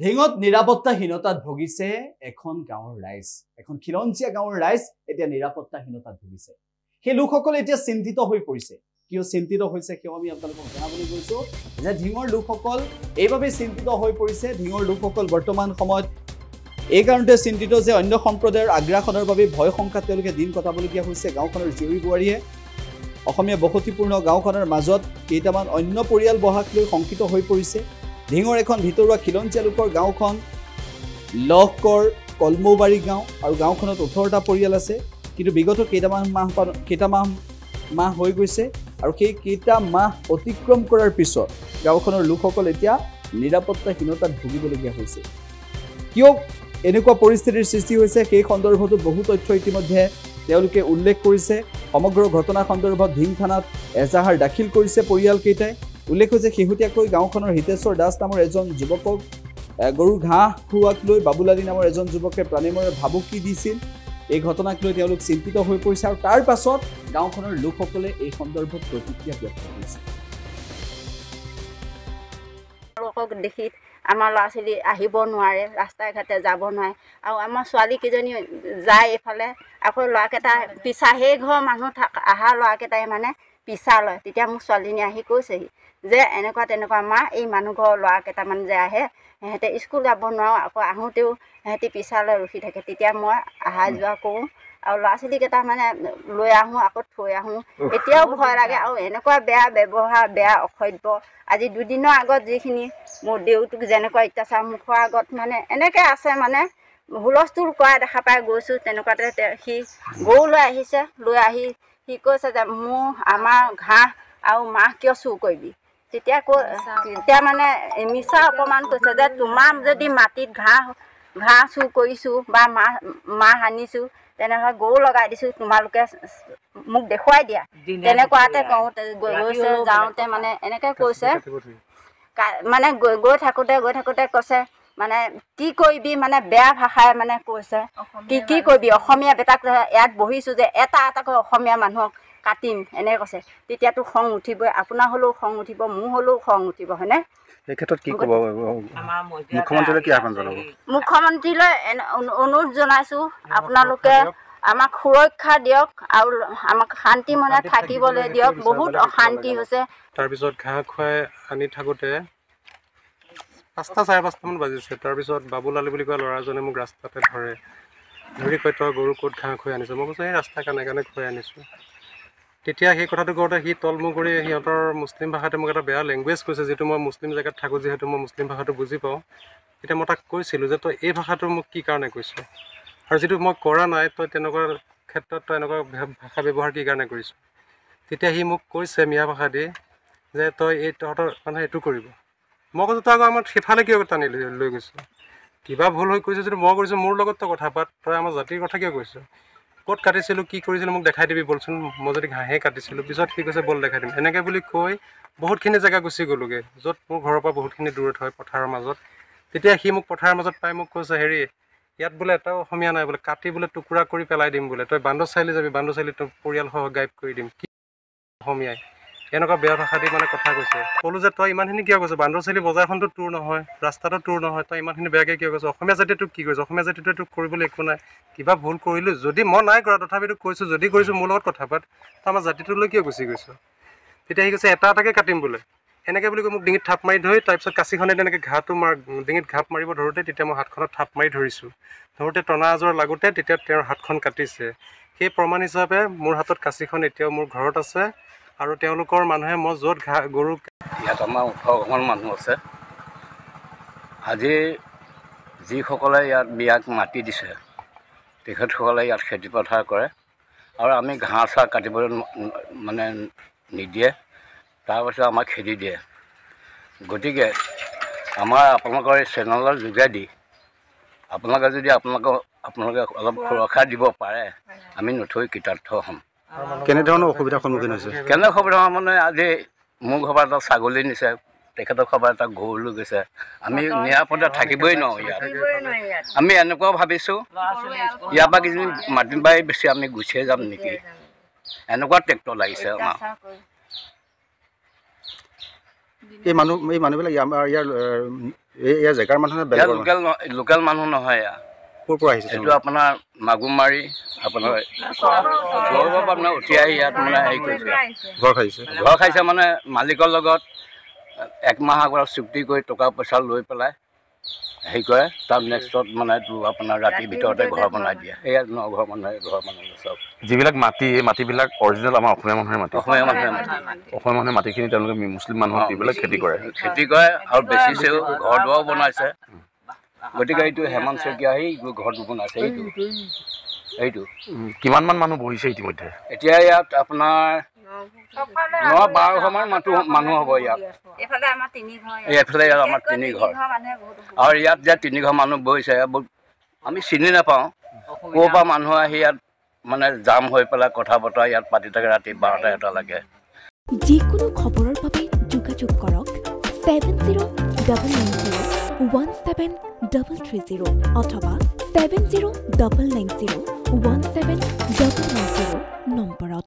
ঢিঙত নিৰাপত্তাহীনতাত ভুগিছে এখন গাঁৱৰ ৰাইজ এখন খিলঞ্জীয়া গাঁৱৰ ৰাইজ এতিয়া নিৰাপত্তাহীনতাত ভুগিছে সেই লোকসকল এতিয়া চিন্তিত হৈ পৰিছে কিয় চিন্তিত হৈছে কিয় আমি আপোনালোকক জনাবলৈ গৈছো যে ঢিঙৰ লোকসকল এইভাবে চিন্তিত হৈ পৰিছে ঢিঙৰ লোকসকল বৰ্তমান সময়ত এই কাৰণতে চিন্তিত যে অন্য সম্প্ৰদায়ৰ আগ্ৰাসনৰ বাবে ভয় সংখ্যাত তেওঁলোকে দিন কটাবলগীয়া হৈছে গাঁওখনৰ জীয়ৰী বোৱাৰীয়ে অসমীয়া বসতিপূৰ্ণ গাঁওখনৰ মাজত কেইটামান অন্য পৰিয়াল বহাক লৈ শংকিত হৈ পৰিছে ঢিঙৰ এখন ভিতৰুৱা খিলঞ্জীয়া লোকৰ গাঁওখন লহকৰ কলমৌবাৰী গাঁও আৰু গাঁওখনত 18টা পৰিয়াল আছে কিন্তু বিগত কেইটামান মাহ হৈ গৈছে আৰু সেই কেইটা মাহ অতিক্ৰম কৰাৰ পিছত গাঁওখনৰ লোকসকল এতিয়া নিৰাপত্তাহীনতাত ভুগিবলগীয়া হৈছে কিয় এনেকুৱা পৰিস্থিতিৰ সৃষ্টি হৈছে সেই সন্দৰ্ভত বহু তথ্য ইতিমধ্যে তেওঁলোকে উল্লেখ কৰিছে সমগ্ৰ ঘটনা সন্দৰ্ভত ঢিং থানাত এজাহাৰ দাখিল কৰিছে পৰিয়ালকেইটাই উল্লেখ হৈছে শেহতীয়াকৈ গাঁওখনৰ হিতেশ্বৰ দাস নামৰ এজন যুৱকক গৰু ঘাঁহ খুৱাক লৈ বাবুলালী নামৰ এজন যুৱকে প্ৰাণীমৰে ভাবুকি দিছিল এই ঘটনাক লৈ তেওঁলোক চিন্তিত হৈ পৰিছে আৰু তাৰ পাছত গাঁওখনৰ লোকসকলে এই সন্দৰ্ভত প্ৰতিক্ৰিয়া ব্যক্ত কৰিছে লোকক দেখি আমাৰ ল'ৰা ছোৱালী আহিব নোৱাৰে ৰাস্তাই ঘাটে যাব নোৱাৰে আৰু আমাৰ ছোৱালী কেইজনী যায় এইফালে আকৌ ল'ৰাকেইটা পিছা সেই ঘৰৰ মানুহ অহা ল'ৰাকেইটাই মানে পিছা লয় তেতিয়া মোক ছোৱালীজনী আহি কৈছেহি যে এনেকুৱা তেনেকুৱা মা এই মানুহ ঘৰৰ ল'ৰাকেইটামান যে আহে সিহঁতে স্কুল যাব নোৱাৰোঁ আকৌ আহোঁতেও সিহঁতি পিছালৈ ৰখি থাকে তেতিয়া মই অহা যোৱা কৰোঁ আৰু ল'ৰা ছোৱালীকেইটা মানে লৈ আহোঁ আকৌ থৈ আহোঁ এতিয়াও ভয় লাগে আৰু এনেকুৱা বেয়া ব্যৱহাৰ বেয়া অসভ্য আজি দুদিনৰ আগত যিখিনি মোৰ দেউতাক যেনেকুৱা অত্যাচাৰ মুখৰ আগত মানে এনেকৈ আছে মানে হুলস্থুল কৰা দেখা পাই গৈছোঁ তেনেকুৱাতে সি গৰু লৈ আহিছে লৈ আহি সি কৈছে যে আমাৰ ঘাঁহ আৰু মাহ কিয় চুৰ কৰিবি তেতিয়া মানে মিছা অপমান কৈছে যে তোমাৰ যদি মাটিত ঘাঁহ চুৰ কৰিছোঁ বা মাহ আনিছোঁ তেনেহ'লে গৰু লগাই দিছোঁ তোমালোকে মোক দেখুৱাই দিয়া তেনেকুৱাতে কওঁতে গৈছে যাওঁতে মানে এনেকৈ কৈছে মানে গৈ থাকোঁতে কৈছে মানে কি কৰিবি মানে বেয়া ভাষাই মানে কৈছে কি কৰিবি অসমীয়া বেটাক ইয়াত বহিছোঁ যে এটা এটাকৈ অসমীয়া মানুহক কাটিম এনেকৈ কৈছে তেতিয়াতো খং উঠিবই আপোনাৰ হ'লেও খং উঠিব মোৰ হ'লেও খং উঠিব হয়নে এই ক্ষেত্ৰত কি ক'ব মুখ্যমন্ত্ৰীলৈ কি আহ্বান জনাব মুখ্যমন্ত্ৰীলৈ অনুৰোধ জনাইছোঁ আপোনালোকে আমাক সুৰক্ষা দিয়ক আৰু আমাক শান্তি মনে থাকিবলৈ দিয়ক বহুত অশান্তি হৈছে তাৰপিছত ঘাঁহ খুৱাই আনি থাকোঁতে 5টা 5:30মান বাজিছে তাৰপিছত বাবুলালী বুলি কোৱা ল'ৰাজনে মোক ৰাস্তাতে ধৰি কৈ তই গৰু ক'ত ঘাঁহ খুৱাই আনিছোঁ মই কৈছোঁ এই ৰাস্তা কাণে খুৱাই আনিছোঁ তেতিয়া সেই কথাটো কওঁতে সি তলমূৰ কৰি সিহঁতৰ মুছলিম ভাষাতে মোক এটা বেয়া লেংগুৱেজ কৈছে যিটো মই মুছলিম জেগাত থাকোঁ যিহেতু মই মুছলিম ভাষাটো বুজি পাওঁ তেতিয়া মই তাক কৈছিলোঁ যে তই এই ভাষাটো মোক কি কাৰণে কৈছ আৰু যিটো মই কৰা নাই তই তেনেকুৱা ক্ষেত্ৰত তই এনেকুৱা ভাষা ব্যৱহাৰ কি কাৰণে কৰিছ তেতিয়া সি মোক কৈছে মিয়া ভাষা দি যে তই এই তহঁতৰ মানুহে এইটো কৰিব মই কৈছোঁ তই আকৌ আমাৰ সিফালে কিয় টানি লৈ গৈছ কিবা ভুল হৈ কৈছোঁ যদি মই কৰিছোঁ মোৰ লগত তই কথা পাত তই আমাৰ জাতিৰ কথা কিয় কৈছ ক'ত কাটিছিলোঁ কি কৰিছিলোঁ মোক দেখাই দিবি বলচোন মই যদি ঘাঁহে কাটিছিলোঁ পিছত সি কৈছে বল দেখাই দিম এনেকৈ বুলি কৈ বহুতখিনি জেগা গুচি গ'লোগৈ য'ত মোৰ ঘৰৰ পৰা বহুতখিনি দূৰত হয় পথাৰৰ মাজত তেতিয়া সি মোক পথাৰৰ মাজত পাই মোক কৈছে হেৰি ইয়াত বোলে এটাও অসমীয়া নাই বোলে কাটি বোলে টুকুৰা কৰি পেলাই দিম বোলে তই বান্দৰ চাৰিআলি যাবি বান্দৰ চাৰিআলি তোৰ পৰিয়ালসহ গাইব কৰি দিম কি অসমীয়াই এনেকুৱা বেয়া ভাষা দি মানে কথা কৈছে ক'লোঁ যে তই ইমানখিনি কিয় কৈছ বান্দৰ চাৰিআলি বজাৰখনটো তোৰ নহয় ৰাস্তাটো তোৰ নহয় তই ইমানখিনি বেয়াকৈ কিয় কৈছ অসমীয়া জাতিয়ে তোক কি কৰিছ অসমীয়া জাতিটোৱে তোক কৰিবলৈ একো নাই কিবা ভুল কৰিলোঁ যদি মই নাই কৰা তথাপিতো কৈছোঁ যদি কৰিছোঁ মোৰ লগত কথা পাত তই আমাৰ জাতিটোলৈ কিয় গুচি গৈছ তেতিয়া সি কৈছে এটা এটাকৈ কাটিম বোলে এনেকৈ বুলি কৈ মোক ডিঙিত থাপ মাৰি ধৰি তাৰপিছত কাঁচিখনে তেনেকৈ ঘাঁহটো ডিঙিত ঘাপ মাৰিব ধৰোঁতে তেতিয়া মই হাতখনত থাপ মাৰি ধৰিছোঁ ধৰোঁতে টনা আজৰ লাগোঁতে তেতিয়া তেওঁৰ হাতখন কাটিছে সেই প্ৰমাণ হিচাপে মোৰ হাতত কাঁচিখন এতিয়াও মোৰ ঘৰত আছে আৰু তেওঁলোকৰ মানুহে মই য'ত গৰু ইয়াত আমাৰ 18ঘৰমান মানুহ আছে আজি যিসকলে ইয়াত বিয়াক মাটি দিছে তেখেতসকলে ইয়াত খেতি পথাৰ কৰে আৰু আমি ঘাঁহ চাহ কাটিবলৈ মানে নিদিয়ে তাৰপাছত আমাক খেদি দিয়ে গতিকে আমাৰ আপোনালোকৰ এই চেনেলৰ যোগেদি আপোনালোকে যদি আপোনালোকে অলপ সুৰক্ষা দিব পাৰে আমি নথৈ কৃতাৰ্থ হ'ম কেনেধৰণৰ অসুবিধাৰ সন্মুখীন হৈছে কেনে অসুবিধা মানে আজি মোৰ ঘৰৰ পৰা এটা ছাগলী নিছে তেখেতৰ ঘৰৰ পৰা এটা গৰু লৈ গৈছে আমি নিৰাপদে থাকিবই নোৱাৰোঁ ইয়াত আমি এনেকুৱাও ভাবিছোঁ ইয়াৰ পৰা কিজানি মাটি বাৰী বেছি আমি গুচিয়ে যাম নেকি এনেকুৱা ট্ৰেক্টৰ লাগিছে আমাৰ এই মানুহবিলাক ইয়াৰ জেগাৰ মানুহ লোকেল মানুহ নহয়। ক'ৰ পৰা আহিছে? এইটো আপোনাৰ মাগুমাৰি আপোনাৰ আপোনাৰ উঠি আহি ইয়াত মানে হেৰি কৰিছে, ঘৰ খাইছে মানে মালিকৰ লগত 1 মাহ আগত চুক্তি কৰি টকা পইচা লৈ পেলাই হেৰি কৰে। তাৰ নেক্সটত মানে এইটো আপোনাৰ ৰাতিৰ ভিতৰতে ঘৰ বনাই দিয়ে। সেয়া ঘৰ মানুহে চব যিবিলাক মাটি, এই মাটিবিলাক অৰিজিনেল আমাৰ অসমীয়া মানুহে মাটি। অসমীয়া মানুহে মাটিখিনি তেওঁলোকে মুছলিম মানুহক দি পেলাই খেতি কৰে আৰু বেচিছেও, ঘৰ দুৱাৰো বনাইছে। গতিকে এইটো হেমন্ত শইকীয়া ঘৰটো বনাইছে। এইটো কিমানমান মানুহ বহিছে ইতিমধ্যে? এতিয়া ইয়াত আপোনাৰ 9-12 মান মানুহ হ'ব ইয়াত। এইফালে আমাৰ 3 ঘৰ আৰু ইয়াত যে 3 ঘৰ মানুহ বহিছে আমি চিনি নাপাওঁ। ক'ৰ পৰা মানুহ আহি ইয়াত মানে জাম হৈ পেলাই কথা বতৰা ইয়াত পাতি থাকে ৰাতি 12-1 যিকোনো খবৰৰ বাবে যোগাযোগ কৰক 7099017330 অথবা 7099017990 নম্বৰত।